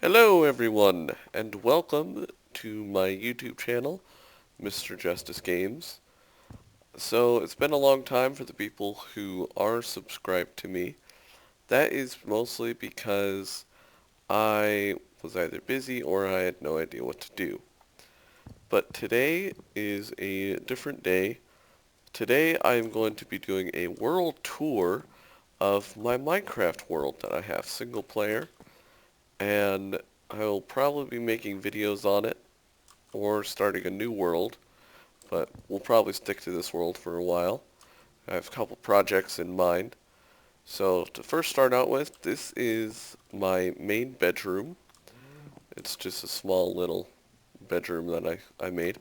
Hello everyone, and welcome to my YouTube channel, Mr. Justice Games. So, it's been a long time for the people who are subscribed to me. That is mostly because I was either busy or I had no idea what to do. But today is a different day. Today I am going to be doing a world tour of my Minecraft world that I have, single player. And I will probably be making videos on it or starting a new world, but we'll probably stick to this world for a while. I have a couple projects in mind. So to first start out with, this is my main bedroom. It's just a small little bedroom that I made.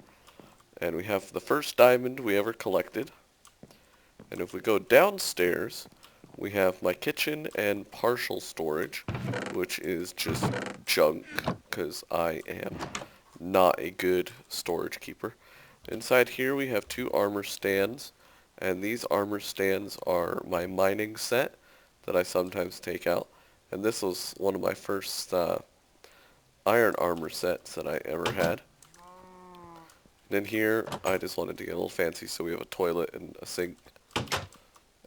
And we have the first diamond we ever collected. And if we go downstairs, we have my kitchen and partial storage, which is just junk, because I am not a good storage keeper. Inside here we have two armor stands, and these armor stands are my mining set that I sometimes take out. And this was one of my first iron armor sets that I ever had. And in here, I just wanted to get a little fancy, so we have a toilet and a sink.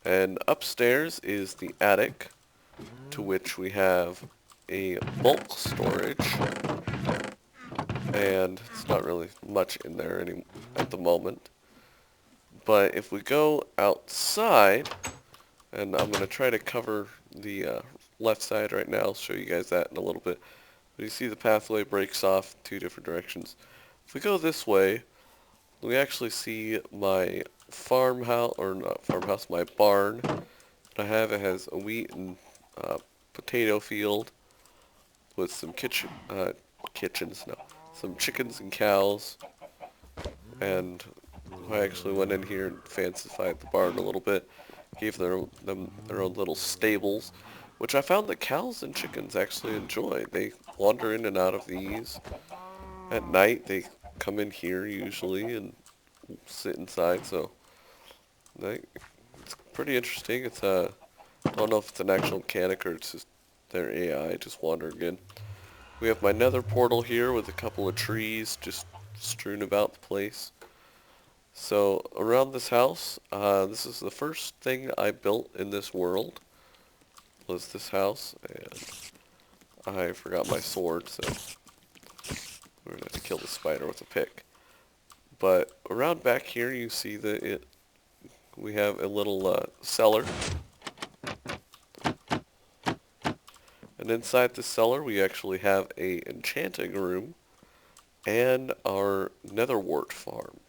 And upstairs is the attic, to which we have a bulk storage. And it's not really much in there at the moment. But if we go outside, and I'm going to try to cover the left side right now, I'll show you guys that in a little bit. But you see the pathway breaks off two different directions. If we go this way, we actually see my farmhouse, or not farmhouse, my barn that I have. It has a wheat and potato field with some some chickens and cows. And I actually went in here and fancified the barn a little bit, gave them their own little stables, which I found that cows and chickens actually enjoy. They wander in and out of these. At night, they come in here usually and sit inside, so it's pretty interesting. I don't know if it's an actual mechanic or it's just their AI just wandering in. We have my nether portal here with a couple of trees just strewn about the place. So around this house, this is the first thing I built in this world, was this house, and I forgot my sword, so we're going to have to kill the spider with a pick. But around back here you see that we have a little cellar, and inside the cellar we actually have a enchanting room and our nether wart farm.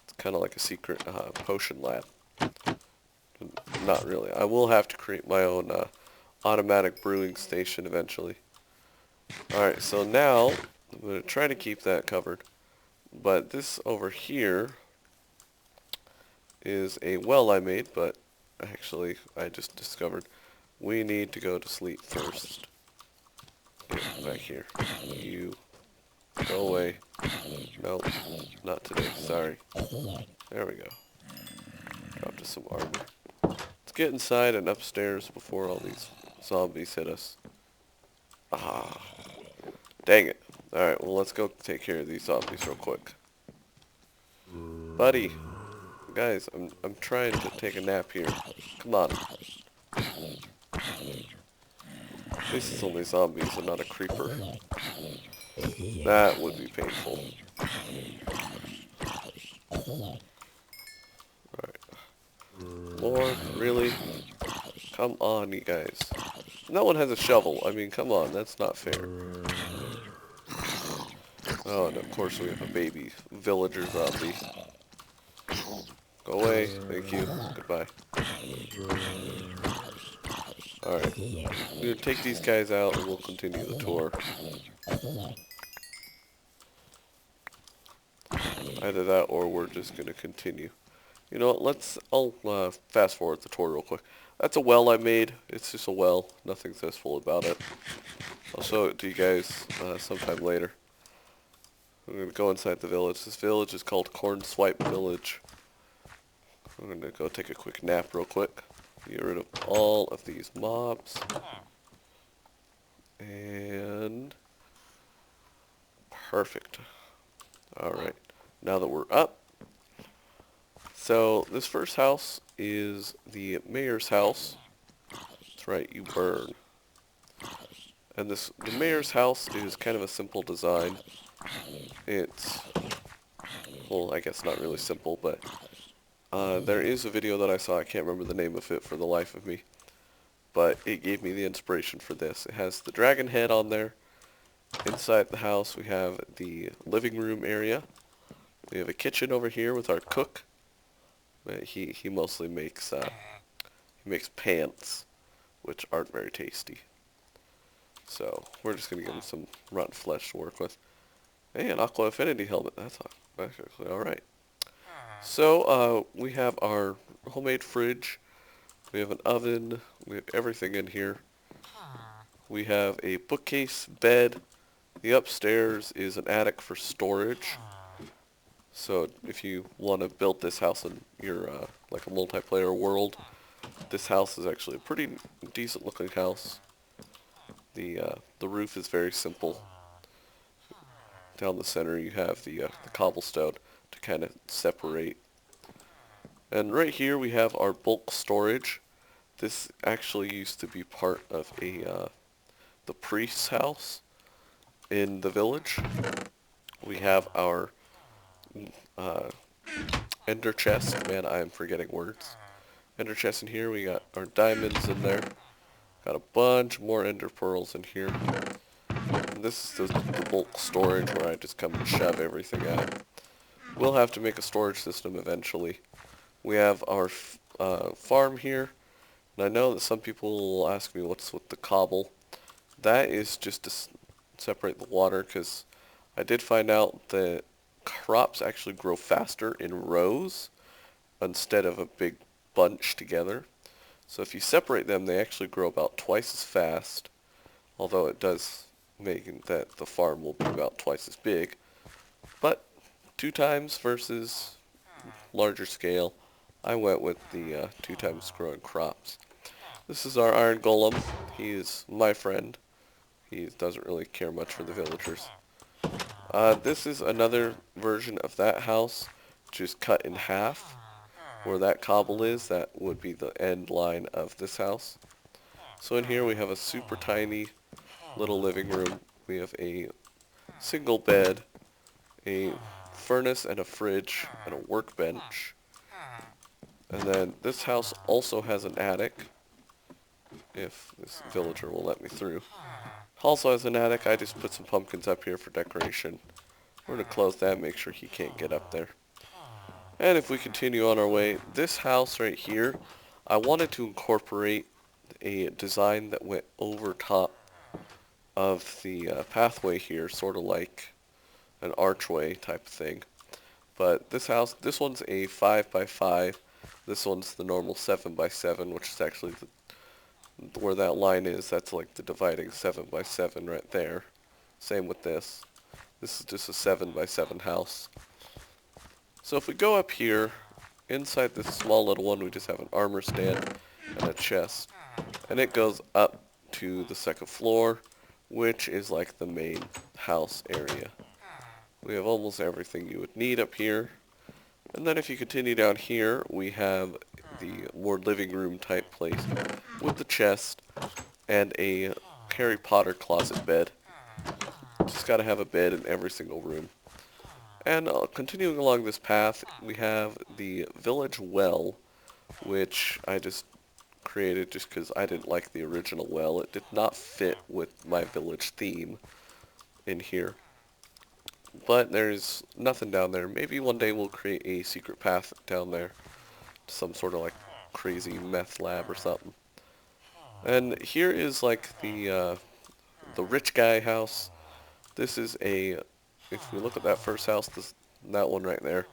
It's kind of like a secret potion lab. Not really. I will have to create my own automatic brewing station eventually. Alright, so now I'm going to try to keep that covered. But this over here is a well I made, but actually I just discovered we need to go to sleep first. Get back here. You go away. Nope, not today. Sorry. There we go. Dropped us some armor. Let's get inside and upstairs before all these zombies hit us. Ah, dang it. Alright, well let's go take care of these zombies real quick. Buddy, guys, I'm trying to take a nap here. Come on. At least it's only zombies and not a creeper. That would be painful. Alright. More? Really? Come on, you guys. No one has a shovel. I mean, come on, that's not fair. Oh, and of course we have a baby villager zombie. Go away. Thank you. Goodbye. Alright. I'm gonna take these guys out and we'll continue the tour. Either that or we're just gonna continue. You know what, I'll fast forward the tour real quick. That's a well I made. It's just a well. Nothing zestful about it. I'll show it to you guys sometime later. I'm gonna go inside the village. This village is called Cornswipe Village. I'm gonna go take a quick nap real quick. Get rid of all of these mobs. And Perfect. Alright, now that we're up, so this first house is the mayor's house. That's right, you burn. And the mayor's house is kind of a simple design. It's, well, I guess not really simple, but there is a video that I saw, I can't remember the name of it for the life of me, but it gave me the inspiration for this. It has the dragon head on there. Inside the house we have the living room area. We have a kitchen over here with our cook. He mostly makes he makes pants, which aren't very tasty. So we're just gonna give him some rotten flesh to work with. Hey, an Aqua Affinity helmet. That's actually all right. So we have our homemade fridge. We have an oven. We have everything in here. We have a bookcase, bed. The upstairs is an attic for storage. So if you want to build this house in your like a multiplayer world, this house is actually a pretty decent looking house. The roof is very simple. Down the center you have the cobblestone to kind of separate. And right here we have our bulk storage. This actually used to be part of the priest's house in the village. We have our ender chest. Man, I am forgetting words. Ender chest in here. We got our diamonds in there. Got a bunch more ender pearls in here. And this is the bulk storage where I just come and shove everything out. We'll have to make a storage system eventually. We have our farm here. And I know that some people will ask me what's with the cobble. That is just to separate the water, because I did find out that crops actually grow faster in rows instead of a big bunch together. So if you separate them, they actually grow about twice as fast, although it does make that the farm will be about twice as big. But 2 times versus larger scale, I went with the 2 times growing crops. This is our iron golem. He is my friend. He doesn't really care much for the villagers. This is another version of that house, just cut in half. Where that cobble is, that would be the end line of this house. So in here we have a super tiny little living room. We have a single bed, a furnace and a fridge, and a workbench. And then this house also has an attic, if this villager will let me through. Also has an attic. I just put some pumpkins up here for decoration. We're going to close that, make sure he can't get up there. And if we continue on our way, this house right here, I wanted to incorporate a design that went over top of the pathway here, sort of like an archway type thing. But this house, this one's a 5x5. This one's the normal 7x7, which is actually where that line is. That's like the dividing 7x7 right there. Same with this. This is just a 7x7 house. So if we go up here, inside this small little one, we just have an armor stand and a chest. And it goes up to the second floor, which is like the main house area. We have almost everything you would need up here. And then if you continue down here, we have the more living room type place with the chest and a Harry Potter closet bed. Just gotta have a bed in every single room. And continuing along this path, we have the village well, which I just created just because I didn't like the original well. It did not fit with my village theme in here. But there's nothing down there. Maybe one day we'll create a secret path down there. Some sort of like crazy meth lab or something. And here is like the rich guy house. This is a, if we look at that first house, that one right there,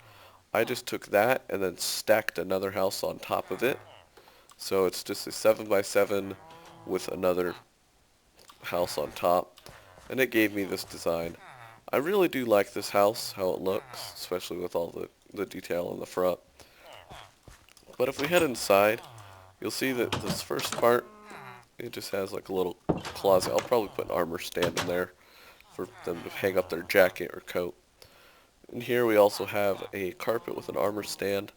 I just took that and then stacked another house on top of it. So it's just a 7x7 with another house on top. And it gave me this design. I really do like this house, how it looks, especially with all the detail on the front. But if we head inside, you'll see that this first part, it just has like a little closet. I'll probably put an armor stand in there for them to hang up their jacket or coat. And here we also have a carpet with an armor stand.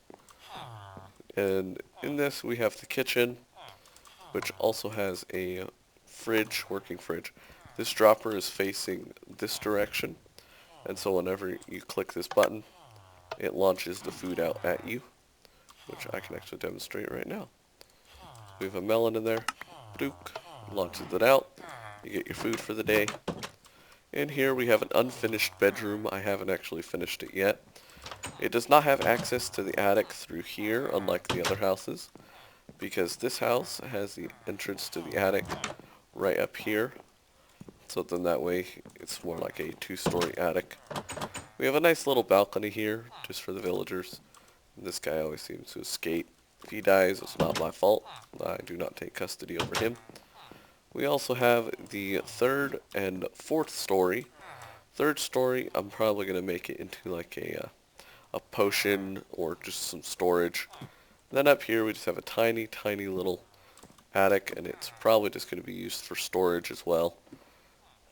And in this we have the kitchen, which also has a fridge, working fridge. This dropper is facing this direction, and so whenever you click this button, it launches the food out at you, which I can actually demonstrate right now. We have a melon in there, Duke, launches it out, you get your food for the day. And here we have an unfinished bedroom. I haven't actually finished it yet. It does not have access to the attic through here, unlike the other houses, because this house has the entrance to the attic right up here. So then that way it's more like a two-story attic. We have a nice little balcony here, just for the villagers. This guy always seems to escape. If he dies, it's not my fault. I do not take custody over him. We also have the third and fourth story. Third story, I'm probably going to make it into like a potion or just some storage. And then up here we just have a tiny, tiny little attic, and it's probably just going to be used for storage as well.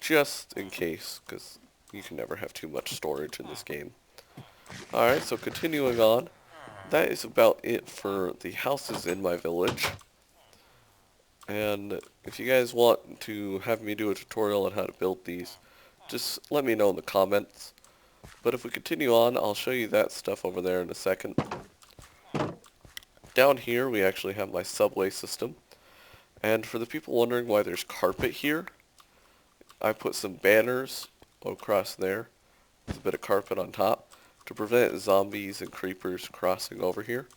Just in case, because you can never have too much storage in this game. Alright, so continuing on, that is about it for the houses in my village. And if you guys want to have me do a tutorial on how to build these, just let me know in the comments. But if we continue on, I'll show you that stuff over there in a second. Down here we actually have my subway system. And for the people wondering why there's carpet here, I put some banners across there with a bit of carpet on top to prevent zombies and creepers crossing over here.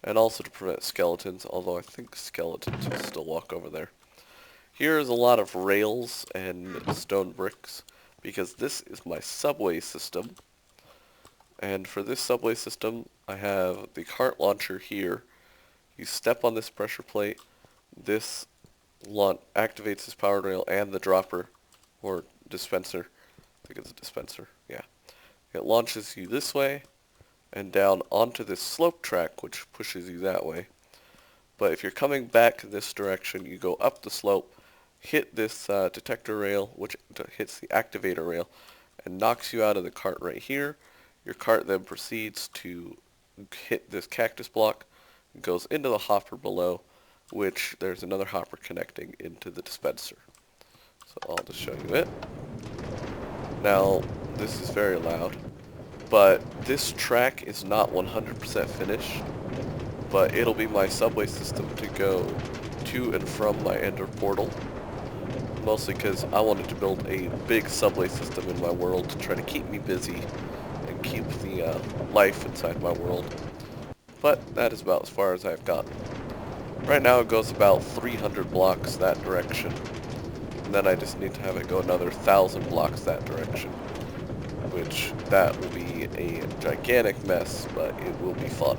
And also to prevent skeletons, although I think skeletons will still walk over there. Here is a lot of rails and stone bricks, because this is my subway system. And for this subway system, I have the cart launcher here. You step on this pressure plate, this activates this power rail and the dropper, or dispenser. I think it's a dispenser, yeah. It launches you this way, and down onto this slope track, which pushes you that way. But if you're coming back this direction, you go up the slope, hit this detector rail, which hits the activator rail, and knocks you out of the cart right here. Your cart then proceeds to hit this cactus block, and goes into the hopper below, which there's another hopper connecting into the dispenser. So I'll just show you it. Now, this is very loud. But this track is not 100% finished, but it'll be my subway system to go to and from my ender portal. Mostly because I wanted to build a big subway system in my world to try to keep me busy and keep the life inside my world. But that is about as far as I've gotten. Right now it goes about 300 blocks that direction, and then I just need to have it go another 1,000 blocks that direction. Which that will be a gigantic mess, but it will be fun.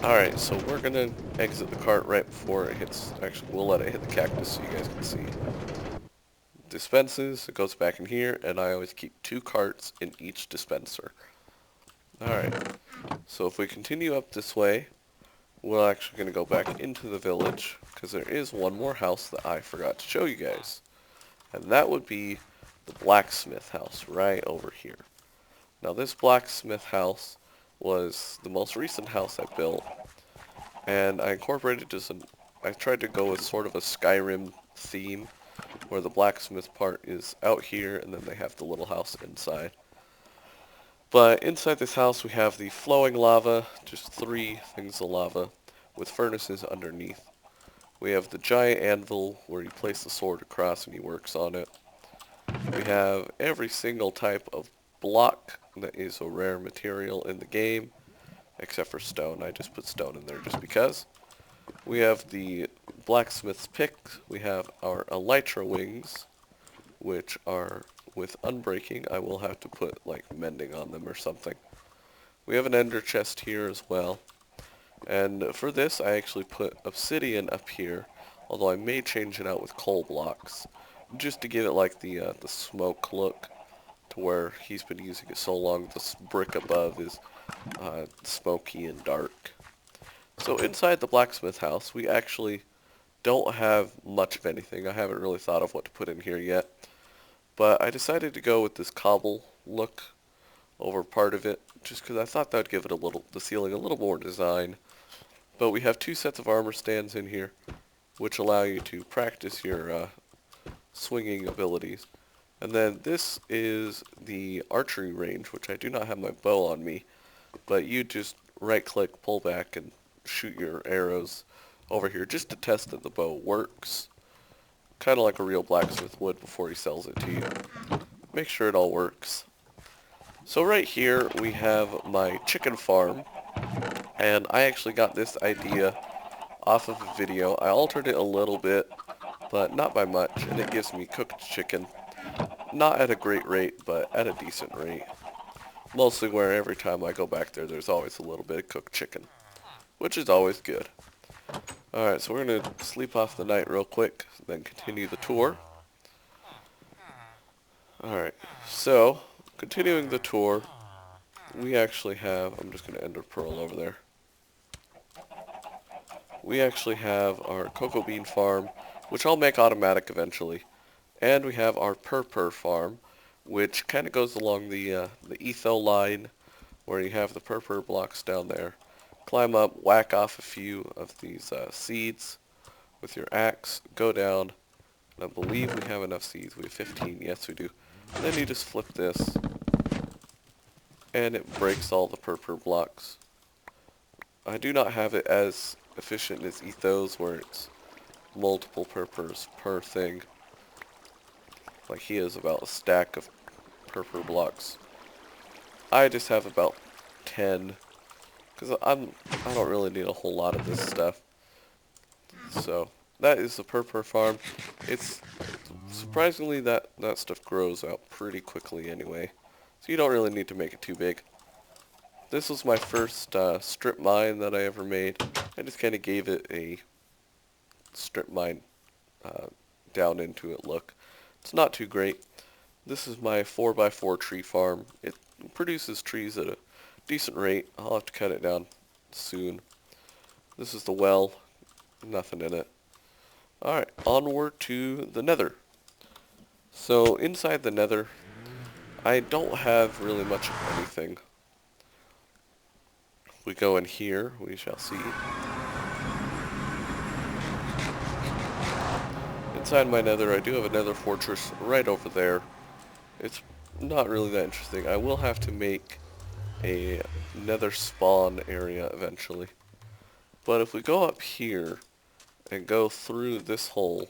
Alright, so we're gonna exit the cart right before it hits, actually we'll let it hit the cactus so you guys can see. Dispenses, it goes back in here, and I always keep 2 carts in each dispenser. Alright, so if we continue up this way, we're actually gonna go back into the village, because there is one more house that I forgot to show you guys. And that would be the blacksmith house right over here. Now this blacksmith house was the most recent house I built, and I incorporated I tried to go with sort of a Skyrim theme, where the blacksmith part is out here and then they have the little house inside. But inside this house we have the flowing lava, just 3 things of lava, with furnaces underneath. We have the giant anvil where you place the sword across and he works on it. We have every single type of block that is a rare material in the game, except for stone. I just put stone in there just because. We have the blacksmith's pick. We have our elytra wings, which are with unbreaking. I will have to put like mending on them or something. We have an ender chest here as well. And for this I actually put obsidian up here, although I may change it out with coal blocks, just to give it like the smoke look, to where he's been using it so long this brick above is smoky and dark. So inside the blacksmith house we actually don't have much of anything. I haven't really thought of what to put in here yet. But I decided to go with this cobble look over part of it, just because I thought that would give it the ceiling a little more design. But we have two sets of armor stands in here, which allow you to practice your swinging abilities. And then this is the archery range, which I do not have my bow on me, but you just right click, pull back, and shoot your arrows over here just to test that the bow works. Kind of like a real blacksmith would before he sells it to you. Make sure it all works. So right here we have my chicken farm, and I actually got this idea off of a video. I altered it a little bit, but not by much, and it gives me cooked chicken. Not at a great rate, but at a decent rate. Mostly where every time I go back there, there's always a little bit of cooked chicken, which is always good. Alright, so we're going to sleep off the night real quick, then continue the tour. Alright, so, continuing the tour, we actually have, I'm just going to ender pearl over there. We actually have our cocoa bean farm, which I'll make automatic eventually. And we have our purpur farm, which kind of goes along the etho line, where you have the purpur blocks down there. Climb up, whack off a few of these seeds with your axe, go down, and I believe we have enough seeds. We have 15, yes we do. And then you just flip this, and it breaks all the purpur blocks. I do not have it as efficient as ethos, where it's multiple purpurs per thing. Like he has about a stack of purpur blocks. I just have about 10, because I don't really need a whole lot of this stuff. So that is the purpur farm. It's surprisingly that stuff grows out pretty quickly anyway, so you don't really need to make it too big. This was my first strip mine that I ever made. I just kind of gave it a strip mine down into it look. It's not too great. This is my 4x4 tree farm. It produces trees at a decent rate. I'll have to cut it down soon. This is the well. Nothing in it. Alright, onward to the nether. So inside the nether, I don't have really much of anything. If we go in here, we shall see. Inside my nether, I do have a nether fortress right over there. It's not really that interesting. I will have to make a nether spawn area eventually. But if we go up here and go through this hole,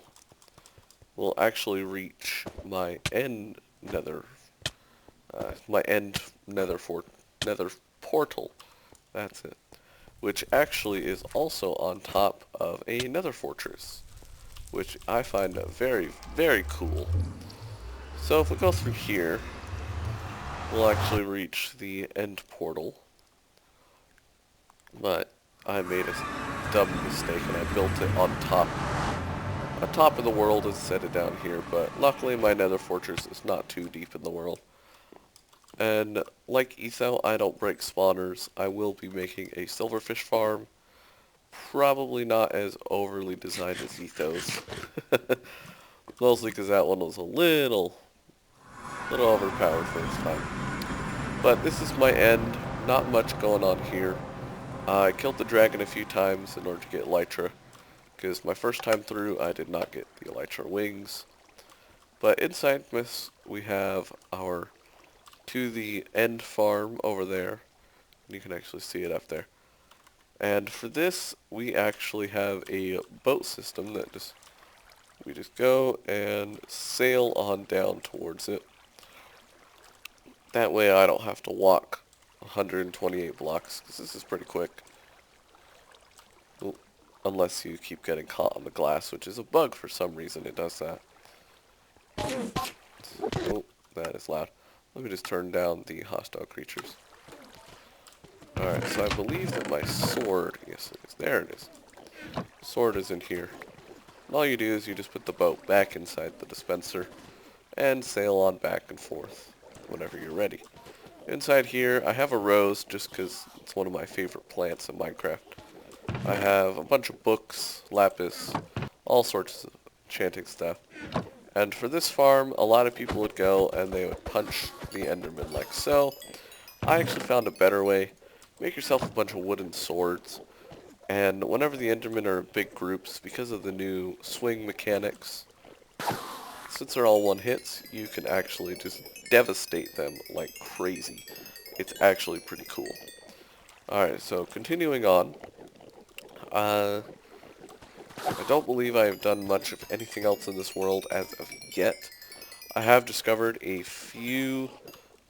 we'll actually reach my end nether, nether portal. That's it. Which actually is also on top of a nether fortress, which I find very, very cool. So if we go through here, we'll actually reach the end portal. But I made a dumb mistake and I built it on top. On top of the world instead of down here, but luckily my nether fortress is not too deep in the world. And like Etho, I don't break spawners. I will be making a silverfish farm. Probably not as overly designed as Etho's. Mostly because that one was a little overpowered for its time. But this is my end. Not much going on here. I killed the dragon a few times in order to get elytra, because my first time through I did not get the elytra wings. But inside this we have our to the end farm over there. You can actually see it up there. And for this we actually have a boat system that we just go and sail on down towards it. That way I don't have to walk 128 blocks, because this is pretty quick. Unless you keep getting caught on the glass, which is a bug for some reason, it does that. Oh, that is loud. Let me just turn down the hostile creatures. Alright, so I believe that my sword, yes it is, there it is. Sword is in here. And all you do is you just put the boat back inside the dispenser and sail on back and forth whenever you're ready. Inside here, I have a rose just because it's one of my favorite plants in Minecraft. I have a bunch of books, lapis, all sorts of enchanting stuff. And for this farm, a lot of people would go and they would punch the Enderman like so. I actually found a better way. Make yourself a bunch of wooden swords. And whenever the Endermen are in big groups, because of the new swing mechanics, since they're all one hits, you can actually just devastate them like crazy. It's actually pretty cool. Alright, so continuing on. I don't believe I have done much of anything else in this world as of yet. I have discovered a few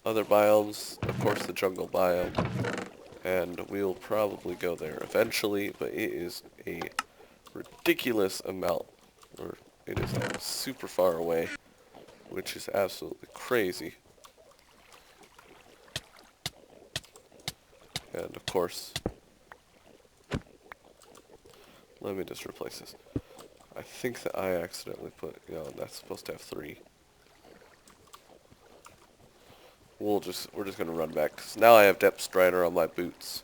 other biomes, of course the jungle biome, and we'll probably go there eventually, but it is a ridiculous amount, or it is like super far away, which is absolutely crazy. And of course, let me just replace this. I think that I accidentally put, that's supposed to have 3. We're just gonna run back, 'cause now I have Depth Strider on my boots,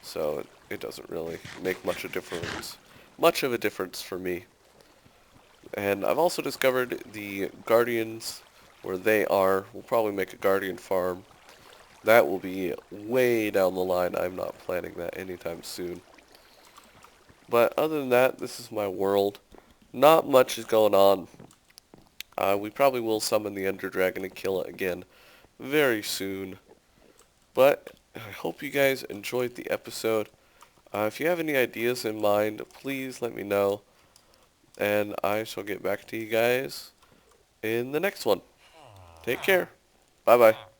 so it doesn't really make much of a difference for me. And I've also discovered the Guardians, where they are. We'll probably make a Guardian farm. That will be way down the line. I'm not planning that anytime soon. But other than that, this is my world. Not much is going on. We probably will summon the Ender Dragon and kill it again very soon. But I hope you guys enjoyed the episode. If you have any ideas in mind, please let me know. And I shall get back to you guys in the next one. Take care. Bye-bye.